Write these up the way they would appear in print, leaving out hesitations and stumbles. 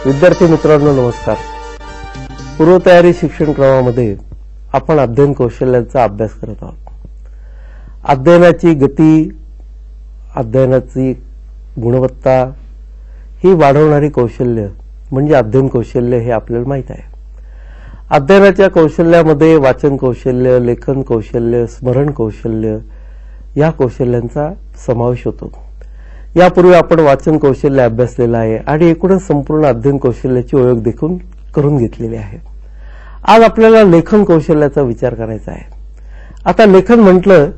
विद्यार्थी मित्रांनो नमस्कार. पूर्वतयारी शिक्षण क्रमामध्ये आपण अध्ययन कौशल्यांचा अभ्यास करत आहोत. अध्ययनाची गती, अध्ययनाची गुणवत्ता ही वाढवणारी कौशल्य म्हणजे अध्ययन कौशल्य हे आपल्याला माहित आहे. अध्ययनाच्या कौशल्यामध्ये वाचन कौशल्य, लेखन कौशल्य, स्मरण कौशल्य या कौशल्यांचा समावेश होतो. यापूर्वी आपण वाचन कौशल्य अभ्यासलेलं आहे आणि एकूणच संपूर्ण अध्ययन कौशल्याची ओळख देखील करून घेतलेली आहे. आज आपल्याला लेखन कौशल्याचा विचार करायचा आहे. आता लेखन म्हटलं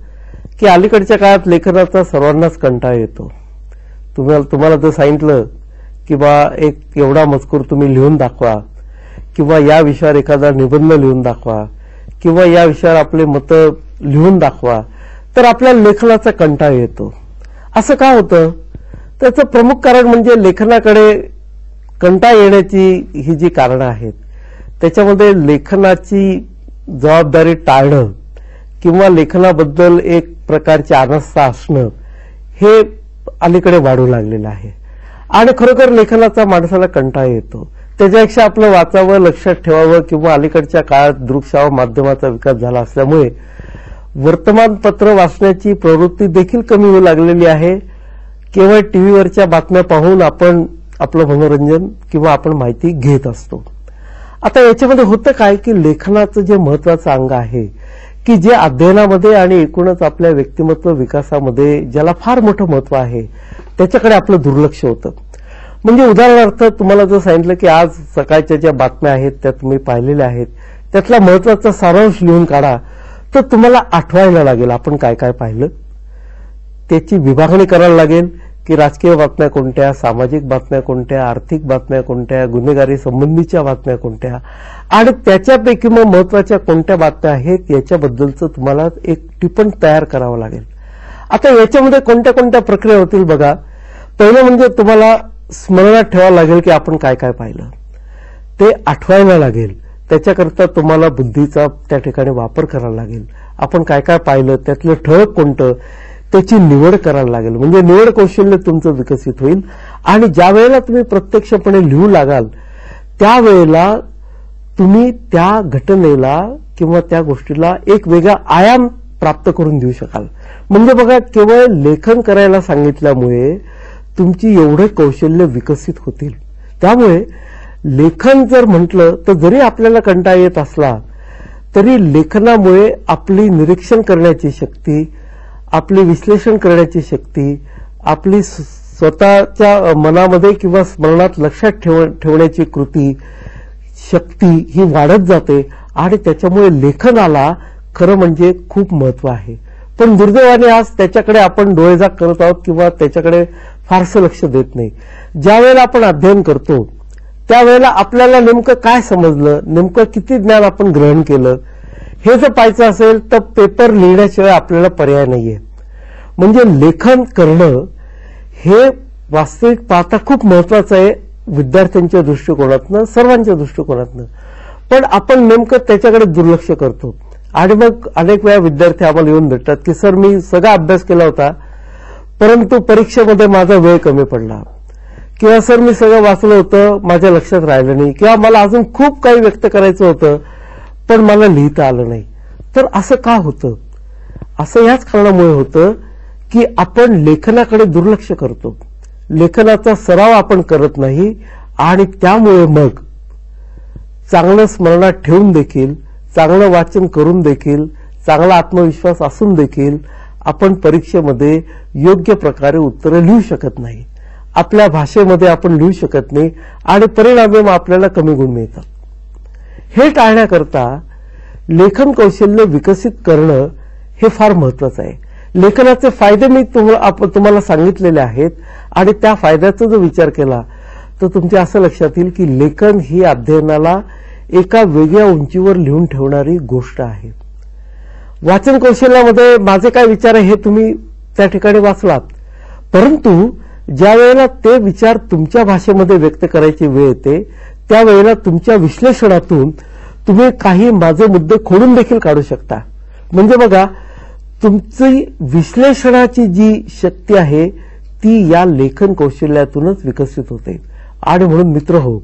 की अलीकडच्या काळात लेखनाचा सर्वांनाच कंटाळा येतो. तुम्हाला जर सांगितलं की बा एक एवढा मजकूर तुम्ही लिहून दाखवा किंवा या विषयावर एखादा निबंध लिहून दाखवा किंवा या विषयावर आपले मतं लिहून दाखवा तर आपल्याला लेखनाचा कंटाळा येतो. असं का होतं? त्याचं प्रमुख कारण म्हणजे लेखनाकडे कंटाळा येण्याची ही जी कारणं आहेत त्याच्यामध्ये लेखनाची जबाबदारी टाळणं किंवा लेखनाबद्दल एक प्रकारची अनास्था असणं हे अलीकडे वाढू लागलेलं आहे. आणि खरोखर लेखनाचा माणसाला कंटाळा येतो. त्याच्यापेक्षा आपलं वाचावं, लक्षात ठेवावं किंवा अलीकडच्या काळात दृकश्राव्य माध्यमाचा विकास झाला असल्यामुळे वर्तमानपत्र वाचण्याची प्रवृत्ती देखील कमी होऊ लागलेली आहे. केवळ टीव्हीवरच्या बातम्या पाहून आपण आपलं मनोरंजन किंवा आपण माहिती घेत असतो. आता याच्यामध्ये होतं काय की लेखनाचं जे महत्वाचं अंग आहे की जे अध्ययनामध्ये आणि एकूणच आपल्या व्यक्तिमत्व विकासामध्ये ज्याला फार मोठं महत्व आहे त्याच्याकडे आपलं दुर्लक्ष होतं. म्हणजे उदाहरणार्थ तुम्हाला जर सांगितलं की आज सकाळच्या ज्या बातम्या आहेत त्या तुम्ही पाहिलेल्या आहेत त्यातला महत्वाचा सारांश लिहून काढा तर तुम्हाला आठवायला लागेल आपण काय काय पाहिलं. त्याची विभागणी करायला लागेल की राजकीय बातम्या कोणत्या, सामाजिक बातम्या कोणत्या, आर्थिक बातम्या कोणत्या, गुन्हेगारी संबंधीच्या बातम्या कोणत्या आणि त्याच्यापैकी मग महत्वाच्या कोणत्या बातम्या आहेत याच्याबद्दलचं तुम्हाला एक टिपण तयार करावं लागेल. आता याच्यामध्ये कोणत्या कोणत्या प्रक्रिया होतील बघा. पहिलं म्हणजे तुम्हाला स्मरणात ठेवावं लागेल की आपण काय काय पाहिलं, ते आठवायला लागेल. त्याच्याकरता तुम्हाला बुद्धीचा त्या ठिकाणी वापर करावा लागेल. आपण काय काय पाहिलं त्यातलं ठळक कोणतं त्याची निवड करायला लागेल. म्हणजे निवड कौशल्य तुमचं विकसित होईल आणि ज्या वेळेला तुम्ही प्रत्यक्षपणे लिहू लागाल त्यावेळेला तुम्ही त्या घटनेला किंवा त्या गोष्टीला एक वेगळा आयाम प्राप्त करून देऊ शकाल. म्हणजे बघा केवळ लेखन करायला सांगितल्यामुळे तुमची एवढे कौशल्य विकसित होतील. त्यामुळे लेखन जर म्हटलं तर जरी आपल्याला कंटाळा येत असला तरी लेखनामुळे आपली निरीक्षण करण्याची शक्ती, आपली विश्लेषण करण्याची शक्ती, आपली स्वतःच्या मनामध्ये किंवा स्मरणात लक्षात ठेवण्याची कृती शक्ती ही वाढत जाते आणि त्याच्यामुळे लेखनाला खरं म्हणजे खूप महत्व आहे. पण दुर्दैवाने आज त्याच्याकडे आपण डोळेझाक करत आहोत किंवा त्याच्याकडे फारसं लक्ष देत नाही. ज्या वेळेला आपण अध्ययन करतो त्यावेळेला आपल्याला नेमकं काय समजलं, नेमकं किती ज्ञान आपण ग्रहण केलं हे जर पाहायचं असेल तर पेपर लिहिण्याशिवाय आपल्याला पर्याय नाहीये. म्हणजे लेखन करणं हे वास्तविक पाहता खूप महत्वाचं आहे विद्यार्थ्यांच्या दृष्टिकोनातनं, सर्वांच्या दृष्टिकोनातनं. पण आपण नेमकं त्याच्याकडे दुर्लक्ष करतो आणि मग अनेक वेळा विद्यार्थी आम्हाला येऊन भेटतात की सर मी सगळा अभ्यास केला होता परंतु परीक्षेमध्ये माझा वेळ कमी पडला किंवा सर मी सगळं वाचलं होतं माझ्या लक्षात राहिलं नाही किंवा मला अजून खूप काही व्यक्त करायचं होतं पण मला लिहिता आलं नाही. तर असं का होतं? असं याच कारणामुळे होतं की आपण लेखनाकडे दुर्लक्ष करतो, लेखनाचा सराव आपण करत नाही आणि त्यामुळे मग चांगलं स्मरणात ठेवून देखील, चांगलं वाचन करून देखील, चांगला आत्मविश्वास असून देखील आपण परीक्षेमध्ये योग्य प्रकारे उत्तरं लिहू शकत नाही. आपल्या भाषेमध्ये आपण लिहू शकत नाही आणि परिणामी मग आपल्याला कमी गुण मिळतात. हे टाळण्याकरता लेखन कौशल्य विकसित करणं हे फार महत्वाचं आहे. लेखनाचे फायदे मी तुम्हाला सांगितलेले आहेत आणि त्या फायद्याचा जर विचार केला तर तुमच्या असं लक्षात येईल की लेखन ही अध्ययनाला एका वेगळ्या उंचीवर लिहून ठेवणारी गोष्ट आहे. वाचन कौशल्यामध्ये माझे काय विचार आहे हे तुम्ही त्या ठिकाणी वाचलात, परंतु ज्या वेळेला ते विचार तुमच्या भाषेमध्ये व्यक्त करायची वेळ येते त्यावेळेला तुमच्या विश्लेषणातून तुम्ही काही माझे मुद्दे खोडून देखील काढू शकता. म्हणजे बघा तुमची विश्लेषणाची जी शक्ती आहे ती या लेखन कौशल्यातूनच विकसित होते. आणि म्हणून मित्रहो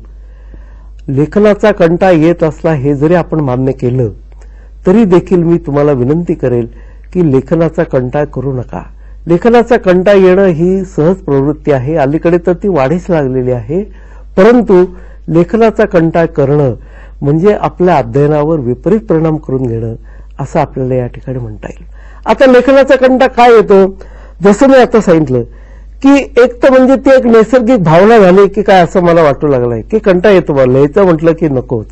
लेखनाचा कंटाळा येत असला हे जरी आपण मान्य केलं तरी देखील मी तुम्हाला विनंती करेल की लेखनाचा कंटाळा करू नका. लेखनाचा कंटाळा येणं ही सहज प्रवृत्ती आहे, अलीकडे तर ती वाढीस लागलेली आहे. परंतु लेखनाचा कंटाळा करणं म्हणजे आपल्या अध्ययनावर विपरीत परिणाम करून घेणं असं आपल्याला या ठिकाणी म्हणता येईल. आता लेखनाचा कंटाळा काय येतो, जसं मी आता सांगितलं की एक तर म्हणजे ती एक नैसर्गिक भावना झाली की काय असं मला वाटू लागलंय की कंटाळा येतो बा, लिहायचं म्हटलं की नकोच.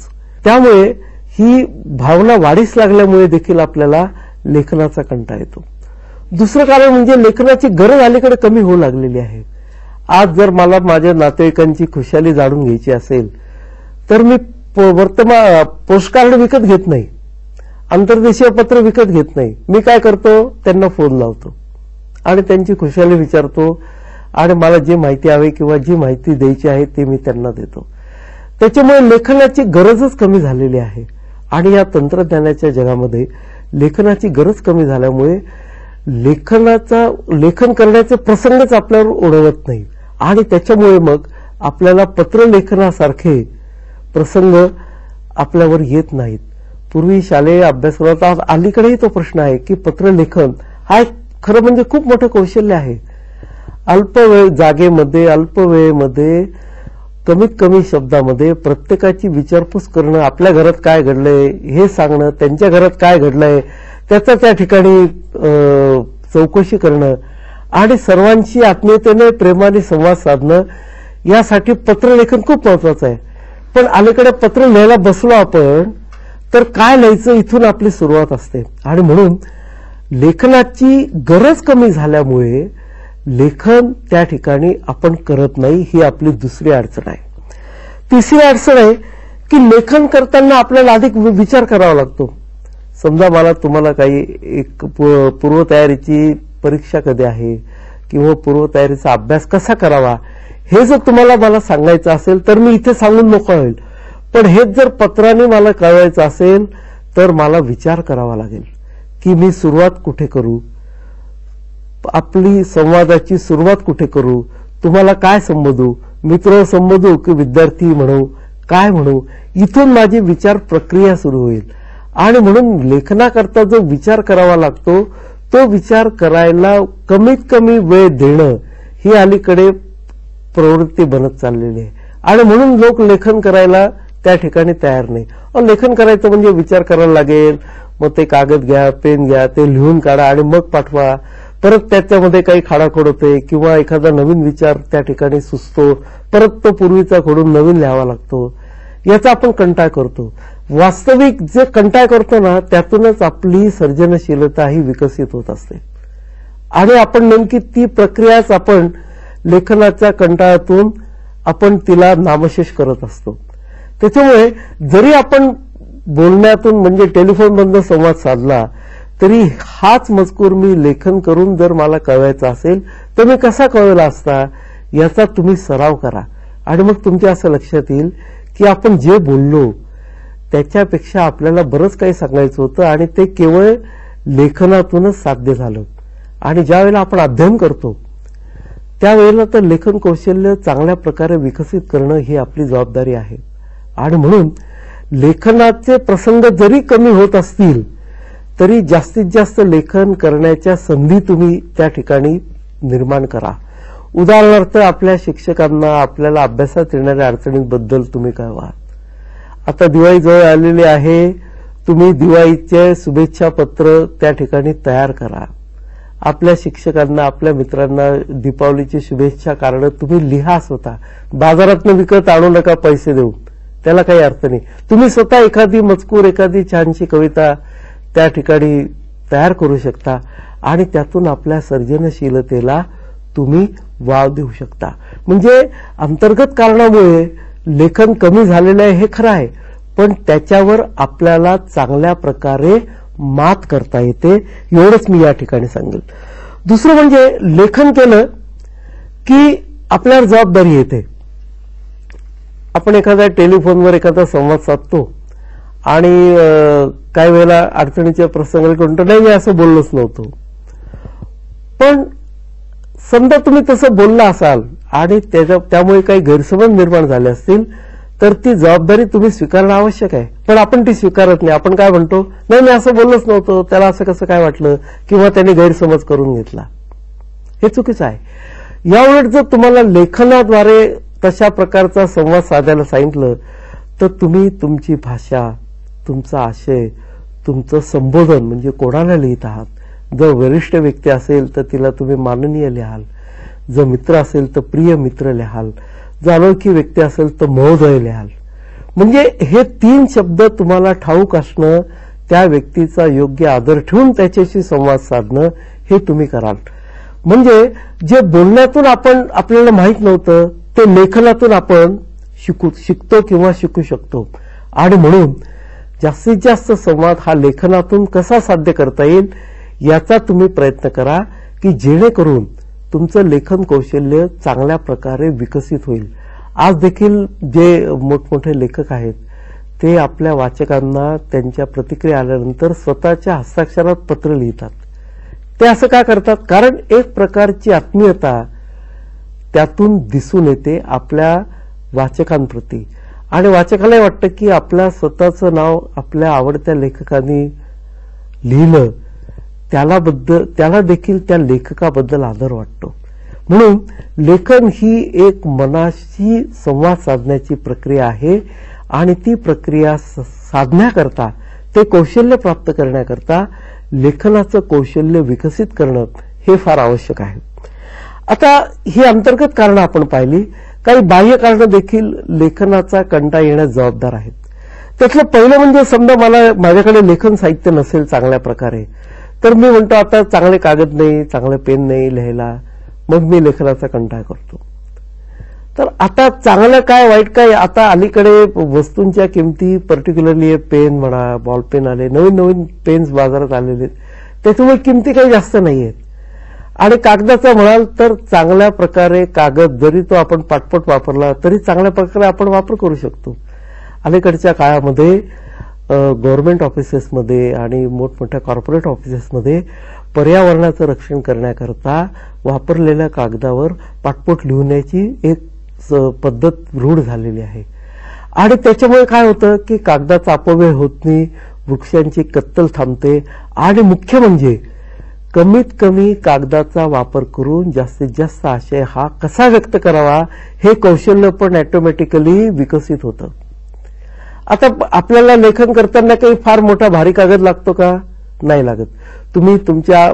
त्यामुळे ही भावना वाढीस लागल्यामुळे देखील आपल्याला लेखनाचा कंटाळा येतो. दुसरं कारण म्हणजे लेखनाची गरज अलीकडे कमी होऊ लागलेली आहे. आज जर मला माझ्या नातेवाईकांची खुशाली जाणून घ्यायची असेल तर मी वर्तमान पोस्टकार्ड विकत घेत नाही, आंतरदेशीय पत्र विकत घेत नाही. मी काय करतो, त्यांना फोन लावतो आणि त्यांची खुशाली विचारतो आणि मला जी माहिती हवी किंवा जी माहिती द्यायची आहे ती मी त्यांना देतो. त्याच्यामुळे लेखनाची गरजच कमी झालेली आहे. आणि या तंत्रज्ञानाच्या जगामध्ये लेखनाची गरज कमी झाल्यामुळे लेखन करण्याचे प्रसंगच आपल्यावर ओढवत नाही आणि त्याच्यामुळे मग आपल्याला पत्रलेखनासारखे प्रसंग आपल्यावर येत नाहीत. पूर्वी शालेय अभ्यासक्रमात अलीकडेही तो प्रश्न आहे की पत्रलेखन हा एक खरं म्हणजे खूप मोठं कौशल्य आहे. अल्प जागेमध्ये अल्प वेळेमध्ये कमीत कमी शब्दामध्ये प्रत्येकाची विचारपूस करणं, आपल्या घरात काय घडलंय हे सांगणं, त्यांच्या घरात काय घडलंय त्याचा त्या ठिकाणी चौकशी करणं आणि सर्वांशी आत्मीयतेने प्रेमाने संवाद साधणं, यासाठी पत्रलेखन खूप महत्वाचं आहे. पण अलीकडे पत्र लिहायला बसलो आपण तर काय लिहायचं इथून आपली सुरुवात असते आणि म्हणून लेखनाची गरज कमी झाल्यामुळे लेखन त्या ठिकाणी आपण करत नाही, ही आपली दुसरी अडचण आहे. तिसरी अडचण आहे की लेखन करताना आपल्याला अधिक विचार करावा लागतो. समजा मला तुम्हाला काही एक पूर्वतयारीची परीक्षा कधी आहे किंवा पूर्वतयारीचा अभ्यास कसा करावा हे जर तुम्हाला मला सांगायचं असेल तर मी इथे सांगून मोकळा होईल. पण हेच जर पत्राने मला कळवायचं असेल तर मला विचार करावा लागेल की मी सुरुवात कुठे करू, आपली संवादाची सुरुवात कुठे करू, तुम्हाला काय संबोधू, मित्र संबोधू की विद्यार्थी म्हणू, काय म्हणू, इथून माझी विचार प्रक्रिया सुरू होईल. आणि म्हणून लेखनाकरता जो विचार करावा लागतो तो विचार करायला कमीत कमी वेळ देणं ही अलीकडे प्रवृत्ती बनत चाललेली आहे. आणि म्हणून लोक लेखन करायला त्या ठिकाणी तयार नाही. लेखन करायचं म्हणजे विचार करायला लागेल, मग ते कागद घ्या, पेन घ्या, ते लिहून काढा आणि मग पाठवा. परत त्याच्यामध्ये काही खाडाखोड होते किंवा एखादा नवीन विचार त्या ठिकाणी सुचतो, परत तो पूर्वीचा खोडून नवीन लिहावा लागतो. याचा आपण कंटाळा करतो. वास्तविक जे कंटाळा करतो ना त्यातूनच आपली सर्जनशीलता ही विकसित होत असते आणि आपण नेमकी ती प्रक्रियाच आपण लेखनाच्या कंटाळ्यातून आपण तिला नामशेष करत असतो. त्याच्यामुळे जरी आपण बोलण्यातून म्हणजे टेलिफोनमधून संवाद साधला तरी हाच मजकूर मी लेखन करून जर मला कळवायचा असेल तर मी कसा कळवला असता याचा तुम्ही सराव करा आणि मग तुमच्या असं लक्षात येईल की आपण जे बोललो त्याच्यापेक्षा आपल्याला बरंच काही सांगायचं होतं आणि ते केवळ लेखनातूनच साध्य झालं. आणि ज्या वेळेला आपण अध्ययन करतो त्यावेळेला तर लेखन कौशल्य चांगल्या प्रकारे विकसित करणं ही आपली जबाबदारी आहे. आणि म्हणून लेखनाचे प्रसंग जरी कमी होत असतील तरी जास्तीत जास्त लेखन करण्याच्या संधी तुम्ही त्या ठिकाणी निर्माण करा. उदाहरणार्थ आपल्या शिक्षकांना आपल्याला अभ्यासात येणाऱ्या अडचणींबद्दल तुम्ही कळवा. आता दिवाळी जवळ आलेली आहे, तुम्ही दिवाळीचे शुभेच्छा पत्र त्या ठिकाणी तयार करा. आपल्या शिक्षकांना आपल्या मित्रांना दीपावलीची शुभेच्छा कार्ड तुम्ही लिहा स्वतः. बाजारातून विकत आणू नका पैसे देऊन, त्याला काही अर्थ नाही. तुम्ही स्वतः एखादी मजकूर एखादी छानशी कविता त्या ठिकाणी तयार करू शकता आणि त्यातून आपल्या सर्जनशीलतेला तुम्ही वाव देऊ शकता. म्हणजे अंतर्गत कारणामुळे लेखन कमी झालेलं आहे हे खरं आहे, पण त्याच्यावर आपल्याला चांगल्या प्रकारे मात करता येते, एवढंच मी या ठिकाणी सांगेल. दुसरं म्हणजे लेखन केलं की आपल्यावर जबाबदारी येते. आपण एखाद्या टेलिफोनवर एखादा संवाद साधतो आणि काही वेळेला अडचणीच्या प्रसंगाला कोणतं नाही मी असं बोललोच नव्हतो, पण समजा तुम्ही तसं बोलला असाल आणि त्यामुळे काही गैरसमज निर्माण झाले असतील तर ती जबाबदारी तुम्ही स्वीकारणं आवश्यक आहे. पण आपण ती स्वीकारत नाही. आपण काय म्हणतो, नाही मी असं बोललोच नव्हतं, त्याला असं कसं काय वाटलं, किंवा त्याने गैरसमज करून घेतला. हे चुकीचं आहे. याउलट जर तुम्हाला लेखनाद्वारे तशा प्रकारचा संवाद साधायला सांगितलं तर तुम्ही तुमची भाषा, तुमचा आशय, तुमचं संबोधन म्हणजे कोणाला लिहित आहात. जर वरिष्ठ व्यक्ती असेल तर तिला तुम्ही माननीय लिहाल, जर मित्र असेल तर प्रिय मित्र लिहाल, जर अनोळखी व्यक्ती असेल तर महोदय लिहाल. म्हणजे हे 3 शब्द तुम्हाला ठाऊक असणं, त्या व्यक्तीचा योग्य आदर ठेवून त्याच्याशी संवाद साधणं हे तुम्ही कराल. म्हणजे जे बोलण्यातून आपल्याला माहित नव्हतं ते लेखनातून आपण शिकतो किंवा शिकू शकतो. आणि म्हणून जास्तीत जास्त संवाद हा लेखनातून कसा साध्य करता येईल याचा तुम्ही प्रयत्न करा, की जेणेकरून तुमचं लेखन कौशल्य चांगल्या प्रकारे विकसित होईल. आज देखील जे मोठमोठे लेखक आहेत ते आपल्या वाचकांना त्यांच्या प्रतिक्रिया आल्यानंतर स्वतःच्या हस्ताक्षरात पत्र लिहितात. ते असं का करतात? कारण एक प्रकारची आत्मीयता त्यातून दिसून येते आपल्या वाचकांप्रती, आणि वाचकालाही वाटतं की आपल्या स्वतःचं नाव आपल्या आवडत्या लेखकांनी लिहिलं, त्याला देखील त्या लेखकाबद्दल आदर वाटतो. म्हणून लेखन ही एक मनाशी संवाद साधण्याची प्रक्रिया आहे, आणि ती प्रक्रिया साधण्याकरता, ते कौशल्य प्राप्त करण्याकरता लेखनाचं कौशल्य विकसित करणं हे फार आवश्यक आहे. आता ही अंतर्गत कारणं आपण पाहिली. काही बाह्य कारणं देखील लेखनाचा कंटाळा येण्यास जबाबदार आहेत. त्यातलं पहिलं म्हणजे समजा माझ्याकडे लेखन साहित्य नसेल चांगल्या प्रकारे, तर मी म्हणतो आता चांगले कागद नाही, चांगले पेन नाही लिहायला, मग मी लेखनाचा कंटाळा करतो. तर आता चांगलं काय वाईट काय, आता अलीकडे वस्तूंच्या किमती, पर्टिक्युलरली पेन म्हणा, बॉल पेन आले, नवीन नवीन पेन्स बाजारात आलेले, त्याच्यामुळे किमती काही जास्त नाहीयेत. आणि कागदाचा म्हणाल तर चांगल्या प्रकारे कागद जरी तो आपण पाटपट वापरला तरी चांगल्या प्रकारे आपण वापर करू शकतो. अलीकडच्या काळामध्ये गव्हर्नमेंट ऑफिसेसमध्ये आणि मोठमोठ्या कॉर्पोरेट ऑफिसेसमध्ये पर्यावरणाचं रक्षण करण्याकरता वापरलेल्या कागदावर पाटपोट लिहिण्याची एक पद्धत रूढ झालेली आहे. आणि त्याच्यामुळे काय होतं की कागदाचा अपव्यय होत नाही, वृक्षांची कत्तल थांबते, आणि मुख्य म्हणजे कमीत कमी कागदाचा वापर करून जास्तीत जास्त आशय हा कसा व्यक्त करावा हे कौशल्य पण ऑटोमॅटिकली विकसित होतं. आता आपल्याला लेखन करताना काही फार मोठा भारी कागद लागतो का? नाही लागत. तुम्ही तुमच्या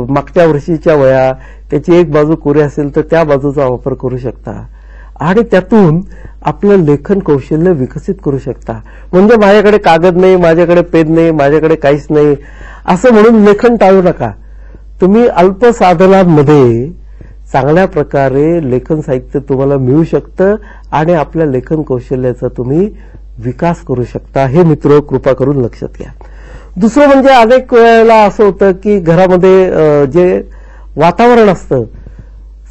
मागच्या वर्षीच्या वह्या, त्याची एक बाजू कोरी असेल तर त्या बाजूचा वापर करू शकता, आणि त्यातून आपलं लेखन कौशल्य विकसित करू शकता. म्हणजे माझ्याकडे कागद नाही, माझ्याकडे पेन नाही, माझ्याकडे काहीच नाही असं म्हणून लेखन टाळू नका. तुम्ही अल्प साधनांमध्ये चांगल्या प्रकारे लेखन साहित्य तुम्हाला मिळू शकतं, आणि आपल्या लेखन कौशल्याचा तुम्ही विकास करू शकता. हे मित्र कृपा करून लक्षात घ्या. दुसरं म्हणजे अनेक वेळेला असं होतं की घरामध्ये जे वातावरण असतं,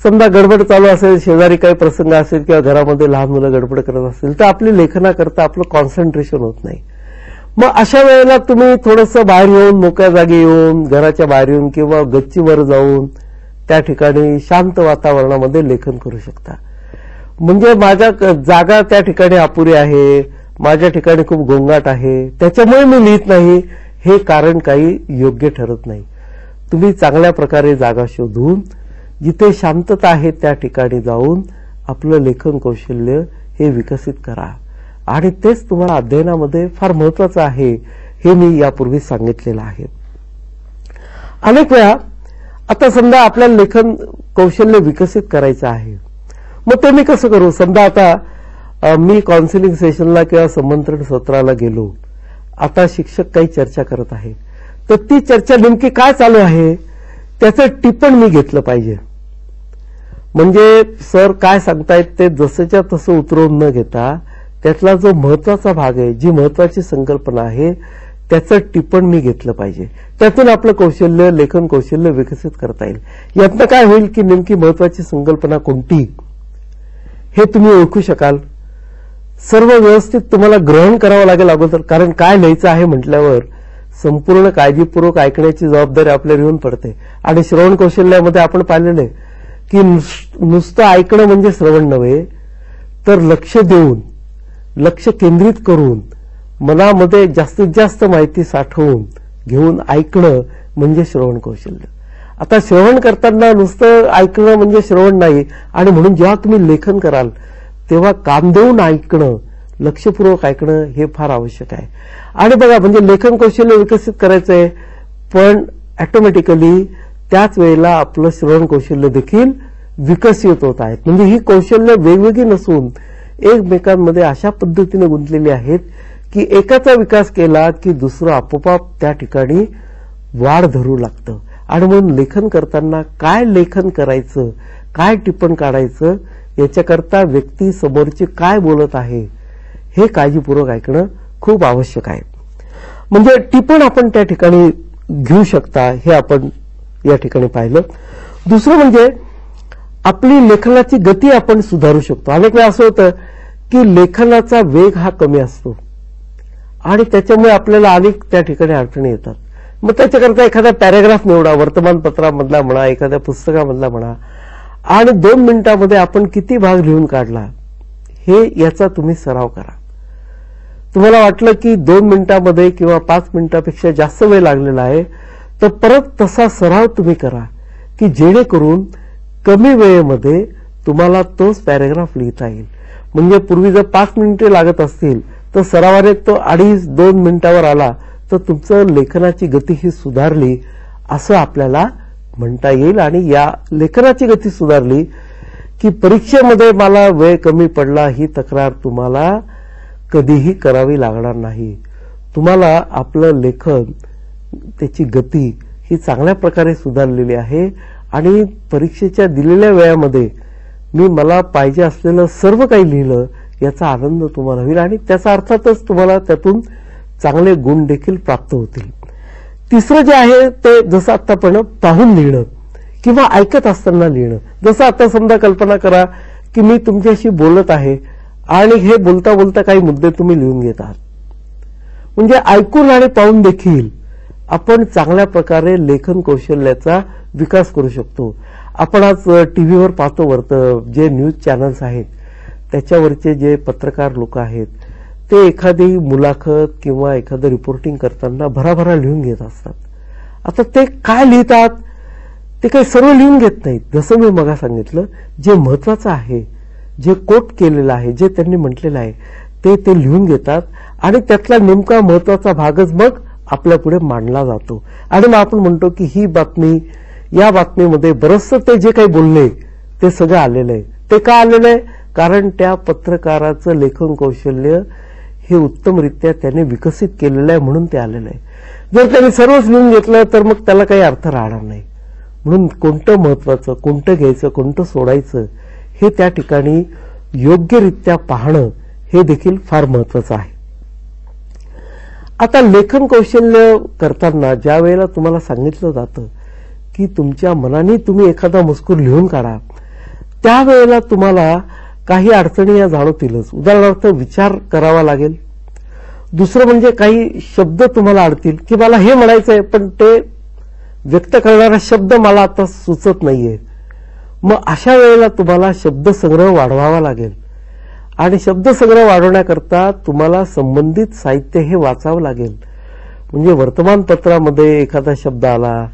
समजा गडबड चालू असेल, शेजारी काही प्रसंग असेल किंवा घरामध्ये लहान मुलं गडबड करत असेल तर आपली लेखनाकरता आपलं कॉन्सन्ट्रेशन होत नाही. मग अशा वेळेला तुम्ही थोडंसं बाहेर येऊन, मोकळ्या जागी येऊन, घराच्या बाहेर येऊन किंवा गच्चीवर जाऊन त्या ठिकाणी शांत वातावरणामध्ये लेखन करू शकता. म्हणजे माझ्या जागा त्या ठिकाणी अपुरी आहे, माझ्या ठिकाणी खूप गोंगाट आहे, त्याच्यामुळे मी लिहित नाही, हे कारण काही योग्य ठरत नाही. तुम्ही चांगल्या प्रकारे जागा शोधून जिथे शांतता आहे त्या ठिकाणी जाऊन आपलं लेखन कौशल्य हे विकसित करा, आणि तेच तुम्हाला अध्ययनामध्ये फार महत्वाचं आहे, हे मी यापूर्वी सांगितलेलं आहे. अनेक वेळा आता समजा आपल्याला लेखन कौशल्य विकसित करायचं आहे, मग ते मी कसं करू? समजा आता मी काउन्सिलिंग सेशनला किंवा संमंत्रण सत्राला गेलो, आता शिक्षक काही चर्चा करत आहे, तर ती चर्चा नेमकी काय चालू आहे त्याचं टिप्पण मी घेतलं पाहिजे. म्हणजे सर काय सांगतायत ते जसंच्या तसं उतरवून न घेता त्यातला जो महत्वाचा भाग आहे, जी महत्वाची संकल्पना आहे त्याचं टिप्पण मी घेतलं पाहिजे. त्यातून आपलं कौशल्य, लेखन कौशल्य विकसित करता येईल. यातनं काय होईल की नेमकी महत्वाची संकल्पना कोणती हे तुम्ही ओळखू शकाल. सर्व व्यवस्थित तुम्हाला ग्रहण करावं लागेल अगोदर, कारण काय लिहायचं आहे म्हटल्यावर संपूर्ण काळजीपूर्वक ऐकण्याची जबाबदारी आपल्यावर येऊन पडते. आणि श्रवण कौशल्यामध्ये आपण पाहिलेलं आहे की नुसतं ऐकणं म्हणजे श्रवण नव्हे, तर लक्ष देऊन लक्ष केंद्रित करून मनामध्ये जास्तीत जास्त माहिती साठवून घेऊन ऐकणं म्हणजे श्रवण कौशल्य. आता श्रवण करताना नुसतं ऐकणं म्हणजे श्रवण नाही, आणि म्हणून जेव्हा तुम्ही लेखन कराल तेव्हा कान देऊन ऐकणं, लक्षपूर्वक ऐकणं हे फार आवश्यक आहे. आणि बघा, म्हणजे लेखन कौशल्य विकसित करायचंय, पण ऑटोमॅटिकली त्याच वेळेला आपलं श्रवण कौशल्य देखील विकसित होत आहेत. म्हणजे ही कौशल्य वेगवेगळी नसून एकमेकांमध्ये अशा पद्धतीने गुंतलेली आहेत की एकाचा विकास केला की दुसरं आपोआप त्या ठिकाणी वाढ धरू लागतं. आणि म्हणून लेखन करताना काय लेखन करायचं, काय टिप्पण काढायचं, याच्याकरता व्यक्ती समोरची काय बोलत आहे हे काळजीपूर्वक ऐकणं खूप आवश्यक आहे. म्हणजे टिप्पण आपण त्या ठिकाणी घेऊ शकता हे आपण या ठिकाणी पाहिलं. दुसरं म्हणजे आपली लेखनाची गती आपण सुधारू शकतो. अनेक वेळा असं होतं की लेखनाचा वेग हा कमी असतो आणि त्याच्यामुळे आपल्याला अनेक त्या ठिकाणी अडचणी येतात. मग त्याच्याकरता एखादा पॅराग्राफ निवडा, वर्तमानपत्रामधला म्हणा, एखाद्या पुस्तकामधला म्हणा, आणि 2 मिनिटांमध्ये आपण किती भाग लिहून काढला हे याचा तुम्ही सराव करा. तुम्हाला वाटलं की 2 मिनिटांमध्ये किंवा 5 मिनिटांपेक्षा जास्त वेळ लागलेला आहे, तर परत तसा सराव तुम्ही करा की जेणेकरून कमी वेळेमध्ये तुम्हाला तोच पॅराग्राफ लिहिता येईल. म्हणजे पूर्वी जर 5 मिनिटे लागत असतील तर सरावाने तो 2.5-2 मिनिटावर आला तर तुमचं लेखनाची गती ही सुधारली असं आपल्याला म्हणता येईल. आणि या लेखनाची गती सुधारली की परीक्षेमध्ये मला वेळ कमी पडला ही तक्रार तुम्हाला कधीही करावी लागणार नाही. तुम्हाला आपलं लेखन, त्याची गती ही चांगल्या प्रकारे सुधारलेली आहे आणि परीक्षेच्या दिलेल्या वेळामध्ये मला पाहिजे असलेलं सर्व काही लिहिलं याचा आनंद तुम्हाला होईल आणि त्याचा अर्थातच तुम्हाला त्यातून चांगले गुण देखील प्राप्त होतील. तिसरं जे आहे ते जसं आता आपण पाहून लिहिणं किंवा ऐकत असताना लिहिणं. जसं आता समजा कल्पना करा की मी तुमच्याशी बोलत आहे आणि हे बोलता बोलता काही मुद्दे तुम्ही लिहून घेत आहात. म्हणजे ऐकून आणि पाहून देखील आपण चांगल्या प्रकारे लेखन कौशल्याचा विकास करू शकतो. आपण आज टीव्हीवर पाहतो, जे न्यूज चॅनल्स आहेत त्याच्यावरचे जे पत्रकार लोक आहेत ते एखादी मुलाखत किंवा एखादं रिपोर्टिंग करताना भराभरा लिहून घेत असतात. आता ते काय लिहितात ते काही सर्व लिहून घेत नाहीत. जसं मी मगा सांगितलं, जे महत्वाचं आहे, जे कोट केलेलं आहे, जे त्यांनी म्हटलेलं आहे ते लिहून घेतात आणि त्यातला नेमका महत्वाचा भागच मग आपल्या पुढे मांडला जातो. आणि मग आपण म्हणतो की ही बातमी, या बातमीमध्ये बरंचसं ते जे काही बोलले ते सगळं आलेलं आहे. ते का आलेलं आहे? कारण त्या पत्रकाराचं लेखन कौशल्य हे उत्तमरित्या त्याने विकसित केलेलं आहे म्हणून ते आलेलं आहे. जर त्यांनी सर्वच लिहून घेतलं तर मग त्याला काही अर्थ राहणार नाही. म्हणून कोणतं महत्वाचं, कोणतं घ्यायचं, कोणतं सोडायचं हे त्या ठिकाणी योग्यरित्या पाहणं हे देखील फार महत्वाचं आहे. आता लेखन कौशल्य करताना ज्या वेळेला तुम्हाला सांगितलं जातं की तुमच्या मनाने तुम्ही एखादा मजकूर लिहून काढा, त्यावेळेला तुम्हाला काही अडचणी या जाणवतीलच. उदाहरणार्थ विचार करावा लागेल. दुसरं म्हणजे काही शब्द तुम्हाला अडतील की मला हे म्हणायचंय पण ते व्यक्त करणारा शब्द मला आता सुचत नाहीये. मग अशा वेळेला तुम्हाला शब्दसंग्रह वाढवावा लागेल आणि शब्दसंग्रह वाढवण्याकरता तुम्हाला संबंधित साहित्य हे वाचावं लागेल. म्हणजे वर्तमानपत्रामध्ये एखादा शब्द आला,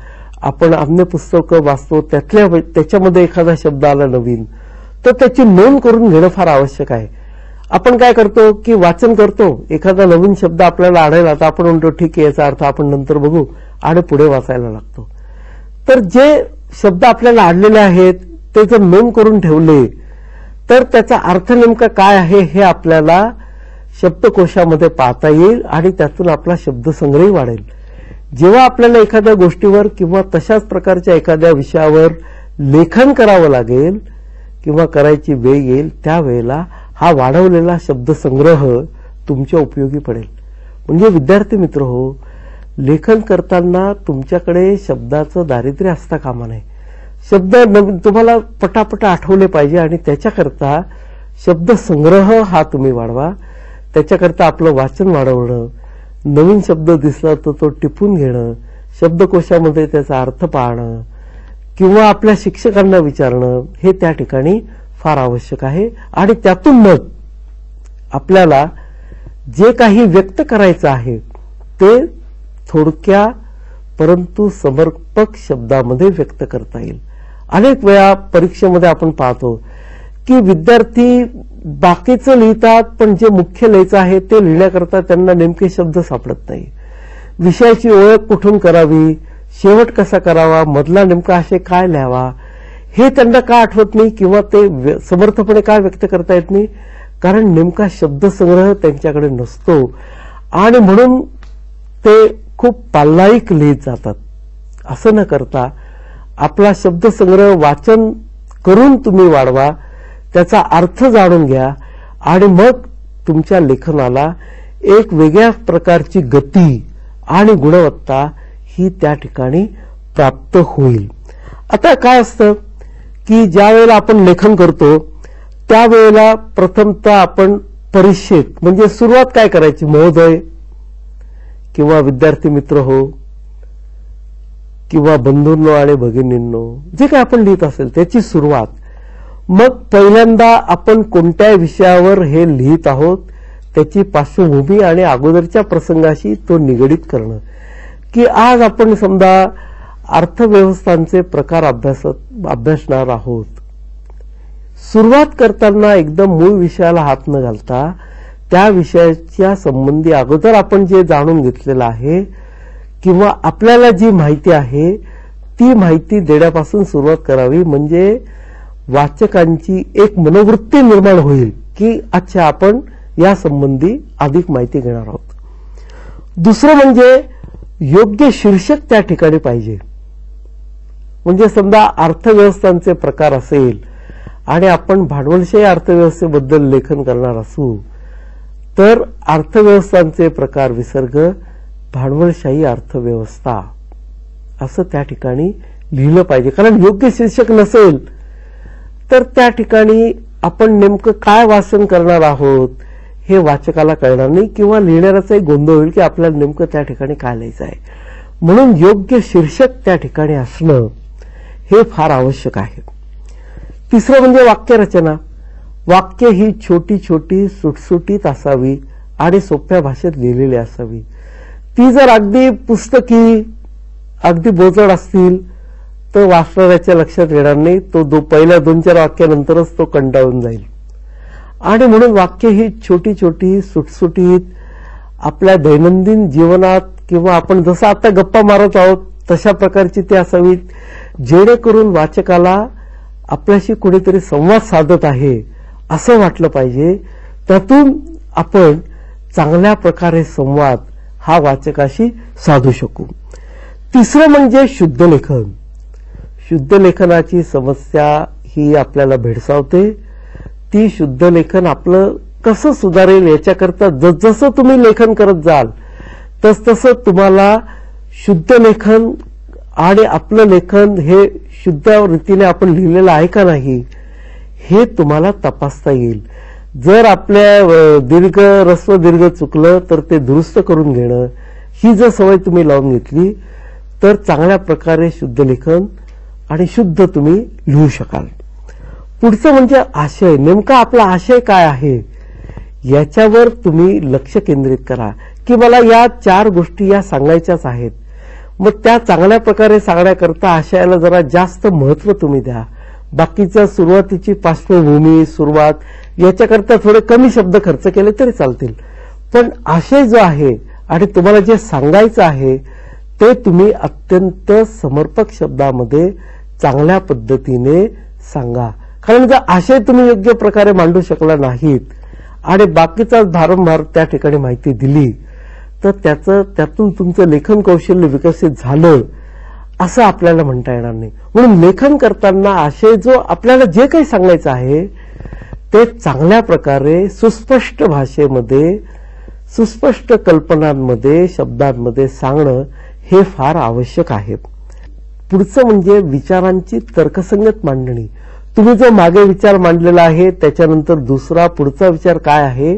आपण अन्य पुस्तकं वाचतो त्याच्यामध्ये एखादा शब्द आला नवीन, तर त्याची नोंद करून घेणं फार आवश्यक आहे. आपण काय करतो की वाचन करतो, एखादा नवीन शब्द आपल्याला आढळला तर आपण म्हणतो ठीक आहे याचा अर्थ आपण नंतर बघू आणि पुढे वाचायला लागतो. तर जे शब्द आपल्याला आढळलेले आहेत ते जर नोंद करून ठेवले तर त्याचा अर्थ नेमका काय आहे हे आपल्याला शब्दकोशामध्ये पाहता येईल आणि त्यातून आपला शब्दसंग्रहही वाढेल. जेव्हा आपल्याला एखाद्या गोष्टीवर किंवा तशाच प्रकारच्या एखाद्या विषयावर लेखन करावं लागेल किंवा करायची वेळ येईल त्यावेळेला हा वाढवलेला शब्दसंग्रह तुमच्या उपयोगी पडेल. म्हणजे विद्यार्थी मित्र हो, लेखन करताना तुमच्याकडे शब्दाचं दारिद्र्य असता कामा नये. शब्द तुम्हाला पटापट आठवले पाहिजे आणि त्याच्याकरता शब्दसंग्रह हा तुम्ही वाढवा. त्याच्याकरता आपलं वाचन वाढवणं, नवीन शब्द दिसला तर तो टिपून घेणं, शब्दकोशामध्ये त्याचा अर्थ पाहणं किंवा आपल्या शिक्षकांना विचारणं हे त्या ठिकाणी फार आवश्यक आहे. आणि त्यातून मग आपल्याला जे काही व्यक्त करायचं आहे ते थोडक्या परंतु समर्पक शब्दामध्ये व्यक्त करता येईल. अनेक वेळा परीक्षेमध्ये आपण पाहतो की विद्यार्थी बाकीचं लिहितात, पण जे मुख्य लिहायचं आहे ते लिहिण्याकरता त्यांना नेमके शब्द सापडत नाही. विषयाची ओळख कुठून करावी, शेवट कसा करावा, मधला नेमका आशय काय लिहावा हे त्यांना का आठवत नाही किंवा ते समर्थपणे काय व्यक्त करता येत नाही, कारण नेमका शब्दसंग्रह त्यांच्याकडे नसतो आणि म्हणून ते खूप पाल्लाईक लिहित जातात. असं न करता आपला शब्दसंग्रह वाचन करून तुम्ही वाढवा, त्याचा अर्थ जाणून घ्या आणि मग तुमच्या लेखनाला एक वेगळ्या प्रकारची गती आणि गुणवत्ता ही त्या ठिकाणी प्राप्त होईल. आता काय असतं की ज्या वेळेला आपण लेखन करतो त्यावेळेला प्रथमतः आपण परिच्छेद म्हणजे सुरुवात काय करायची, महोदय किंवा विद्यार्थी मित्र हो किंवा बंधूंनो आणि भगिनींनो, जे काय आपण लिहित असेल त्याची सुरुवात. मग पहिल्यांदा आपण कोणत्या विषयावर हे लिहित आहोत त्याची पार्श्वभूमी आणि अगोदरच्या प्रसंगाशी तो निगडीत करणं, की आज आपण समजा अर्थव्यवस्थांचे प्रकार अभ्यासणार आहोत. सुरुवात करताना एकदम मूळ विषयाला हात न घालता त्या विषयाच्या संबंधी अगोदर आपण जे जाणून घेतलेलं आहे किंवा आपल्याला जी माहिती आहे ती माहिती देण्यापासून सुरुवात करावी, म्हणजे वाचकांची एक मनोवृत्ती निर्माण होईल की अच्छा आपण या संबंधी अधिक माहिती घेणार आहोत. दुसरं म्हणजे योग्य शीर्षक त्या ठिकाणी पाहिजे. म्हणजे समजा अर्थव्यवस्थांचे प्रकार असेल आणि आपण भांडवलशाही अर्थव्यवस्थेबद्दल लेखन करणार असू तर अर्थव्यवस्थांचे प्रकार विसर्ग भांडवलशाही अर्थव्यवस्था असं त्या ठिकाणी लिहिलं पाहिजे. कारण योग्य शीर्षक नसेल तर त्या ठिकाणी आपण नेमकं काय वाचन करणार आहोत हे वाचकाला कळणार नाही किंवा लिहिणाऱ्याचाही गोंधळ होईल की आपल्याला नेमकं त्या ठिकाणी काय लिहायचं आहे. म्हणून योग्य शीर्षक त्या ठिकाणी असणं हे फार आवश्यक आहे. तिसरं म्हणजे वाक्यरचना. वाक्य ही छोटी छोटी सुटसुटीत असावी आणि सोप्या भाषेत लिहिलेली असावी. ती जर अगदी पुस्तकी अगदी बोजड असतील तर वाचणाऱ्याच्या लक्षात येणार नाही. तो पहिल्या 2-4 वाक्यानंतरच तो कंटाळून जाईल. आणि म्हणून वाक्य ही छोटी छोटी सुटसुटीत आपल्या दैनंदिन जीवनात किंवा आपण जसं आता गप्पा मारत आहोत तशा प्रकारची ती असावीत, जेणेकरून वाचकाला आपल्याशी कोणीतरी संवाद साधत आहे असं वाटलं पाहिजे. त्यातून आपण चांगल्या प्रकारे संवाद हा वाचकाशी साधू शकू. तिसरं म्हणजे शुद्ध लेखन. शुद्ध लेखनाची समस्या ही आपल्याला भेडसावते. ती शुद्ध लेखन आपलं कसं सुधारेल याच्याकरता जसजसं तुम्ही लेखन करत जाल तसतसं तुम्हाला शुद्ध लेखन आणि आपलं लेखन हे शुद्ध रीतीने आपण लिहिलेलं आहे का नाही हे तुम्हाला तपासता येईल. जर आपल्या दीर्घ ह्रस्व दीर्घ चुकलं तर ते दुरुस्त करून घेणं ही जर सवय तुम्ही लावून घेतली तर चांगल्या प्रकारे शुद्ध लेखन आणि शुद्ध तुम्ही लिहू शकाल. पुढचं म्हणजे आशय. नेमका आपला आशय काय आहे याच्यावर तुम्ही लक्ष केंद्रित करा की मला या 4 गोष्टी या सांगायच्याच आहेत. मग त्या चांगल्या प्रकारे सांगण्याकरता आशयाला जरा जास्त महत्व तुम्ही द्या. बाकीच्या सुरुवातीची पार्श्वभूमी सुरुवात याच्याकरता थोडे कमी शब्द खर्च केले तरी चालतील, पण आशय जो आहे आणि तुम्हाला जे सांगायचं आहे ते तुम्ही अत्यंत समर्पक शब्दामध्ये चांगल्या पद्धतीने सांगा. कारण जर आशय तुम्ही योग्य प्रकारे मांडू शकला नाहीत आणि बाकीचा भारंभार त्या ठिकाणी माहिती दिली तर त्यातून तुमचं लेखन कौशल्य विकसित झालं असं आपल्याला म्हणता येणार नाही. म्हणून लेखन करताना आशय जो आपल्याला जे काही सांगायचं आहे ते चांगल्या प्रकारे सुस्पष्ट भाषेमध्ये सुस्पष्ट कल्पनांमध्ये शब्दांमध्ये सांगणं हे फार आवश्यक आहे. पुढचं म्हणजे विचारांची तर्कसंगत मांडणी. तुम्ही जो मागे विचार मांडलेला आहे त्याच्यानंतर दुसरा पुढचा विचार काय आहे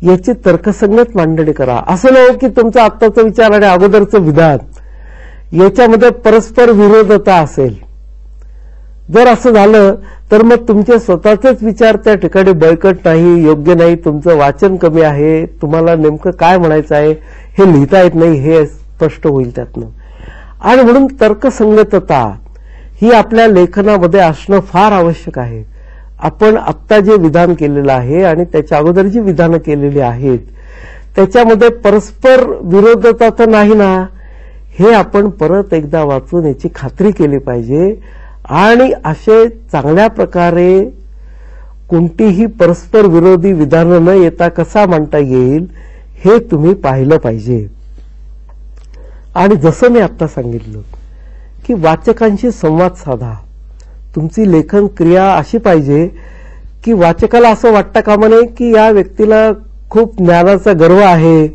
याची तर्कसंगत मांडणी करा. असं नाही की तुमचा आत्ताचा विचार आणि अगोदरचं विधान याच्यामध्ये परस्पर विरोधता असेल जर असं झालं तर मग तुमचे स्वतःचेच विचार त्या ठिकाणी बळकट नाही, योग्य नाही, तुमचं वाचन कमी आहे, तुम्हाला नेमकं काय म्हणायचं आहे हे लिहिता येत नाही हे स्पष्ट होईल त्यातनं. आणि म्हणून तर्कसंगतता ही आपल्या लेखनामध्ये असणं फार आवश्यक आहे. आपण आत्ता जे विधान केलेलं आहे आणि त्याच्या अगोदर जी विधानं केलेली आहेत त्याच्यामध्ये परस्पर विरोधता तर नाही ना, हे आपण परत एकदा वाचून याची खात्री केली पाहिजे. आणि असे चांगल्या प्रकारे कोणतीही परस्पर विरोधी विधानं न येता कसा मांडता येईल हे तुम्ही पाहिलं पाहिजे. आणि जसं मी आता सांगितलं की वाचकांशी संवाद साधा. तुमची लेखन क्रिया अशी पाहिजे की वाचकाला असं वाटतं कामा नये की या व्यक्तीला खूप ज्ञानाचा गर्व आहे,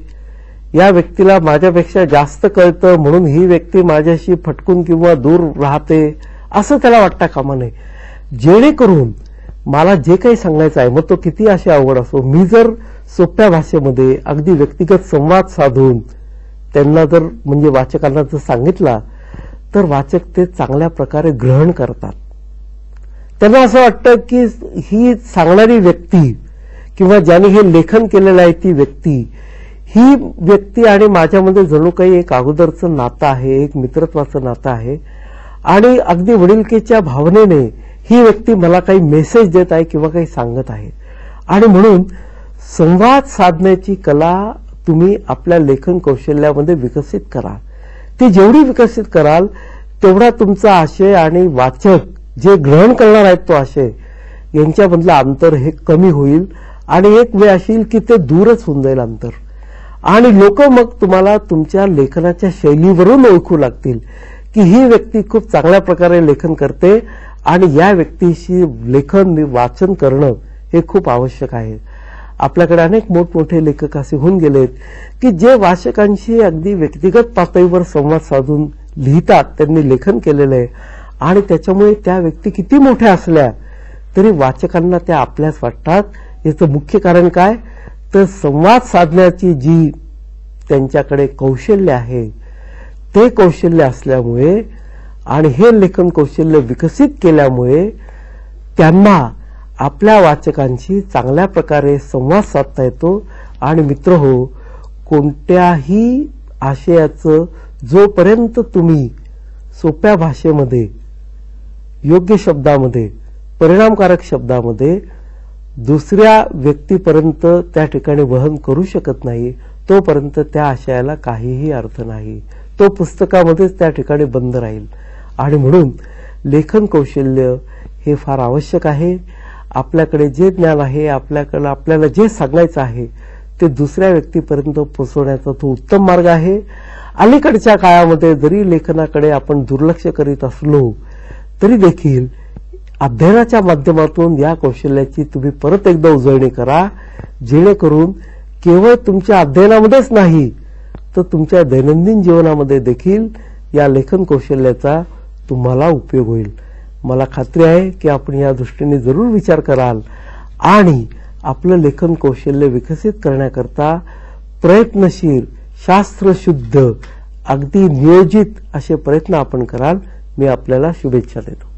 या व्यक्तीला माझ्यापेक्षा जास्त कळतं म्हणून ही व्यक्ती माझ्याशी फटकून किंवा दूर राहते असं त्याला वाटतं कामा नये. जेणेकरून मला जे काही सांगायचं आहे मग तो किती अशी अवघड असो, मी जर सोप्या भाषेमध्ये अगदी व्यक्तिगत संवाद साधून त्यांना जर म्हणजे वाचकांना जर सांगितला तर वाचक ते चांगल्या प्रकारे ग्रहण करतात. त्यांना असं वाटतं की ही सांगणारी व्यक्ती किंवा ज्याने हे लेखन केलेलं आहे ती व्यक्ती आणि माझ्यामध्ये जणू काही एक अगोदरचं नातं आहे, एक मित्रत्वाचं नातं आहे आणि अगदी वडिलकीच्या भावनेने ही व्यक्ती मला काही मेसेज देत आहे किंवा काही सांगत आहे. आणि म्हणून संवाद साधण्याची कला तुम्ही आपल्या लेखन कौशल्यामध्ये विकसित करा. ती जेवढी विकसित कराल तेवढा तुमचा आशय आणि वाचक जे ग्रहण करणार आहेत तो आशय यांच्यामधलं अंतर हे कमी होईल आणि एक वेळ अशी की ते दूरच होऊन जाईल अंतर. आणि लोक मग तुम्हाला तुमच्या लेखनाच्या शैलीवरून ओळखू लागतील की ही व्यक्ती खूप चांगल्या प्रकारे लेखन करते आणि या व्यक्तीशी लेखन वाचन करणं हे खूप आवश्यक आहे. आपल्याकडे अनेक मोठमोठे लेखक असे होऊन गेलेत की जे वाचकांशी अगदी व्यक्तिगत पातळीवर संवाद साधून लिहितात, त्यांनी लेखन केलेलं आहे आणि त्याच्यामुळे त्या व्यक्ती किती मोठ्या असल्या तरी वाचकांना त्या आपल्याच वाटतात. याचं मुख्य कारण काय तर संवाद साधण्याची जी त्यांच्याकडे कौशल्य आहे ते कौशल्य असल्यामुळे आणि हे लेखन कौशल्य विकसित केल्यामुळे त्यांना आपल्या वाचकांशी चांगल्या प्रकारे संवाद साधता येतो. आणि मित्रहो, कोणत्याही आशयाचं जोपर्यंत तुम्ही सोप्या भाषेमध्ये, योग्य शब्दामध्ये, परिणामकारक शब्दामध्ये दुसऱ्या व्यक्तीपर्यंत त्या ठिकाणी वहन करू शकत नाही तोपर्यंत त्या आशयाला काहीही अर्थ नाही, तो पुस्तकामध्येच त्या ठिकाणी बंद राहील. आणि म्हणून लेखन कौशल्य हे फार आवश्यक आहे. आपल्याकडे जे ज्ञान आहे, आपल्याला जे सांगायचं आहे ते दुसऱ्या व्यक्तीपर्यंत पोहोचवण्याचा तो उत्तम मार्ग आहे. अलीकडच्या काळामध्ये जरी लेखनाकडे आपण दुर्लक्ष करीत असलो तरी देखील अध्ययनाच्या माध्यमातून या कौशल्याची तुम्ही परत एकदा उजळणी करा, जेणेकरून केवळ तुमच्या अध्ययनामध्येच नाही तर तुमच्या दैनंदिन जीवनामध्ये देखील या लेखन कौशल्याचा तुम्हाला उपयोग होईल. मला खात्री आहे की आपण या दृष्टीने जरूर विचार कराल आणि आपलं लेखन कौशल्य विकसित करण्याकरता प्रयत्नशील, शास्त्रशुद्ध, अगदी नियोजित असे प्रयत्न आपण कराल. मी आपल्याला शुभेच्छा देतो.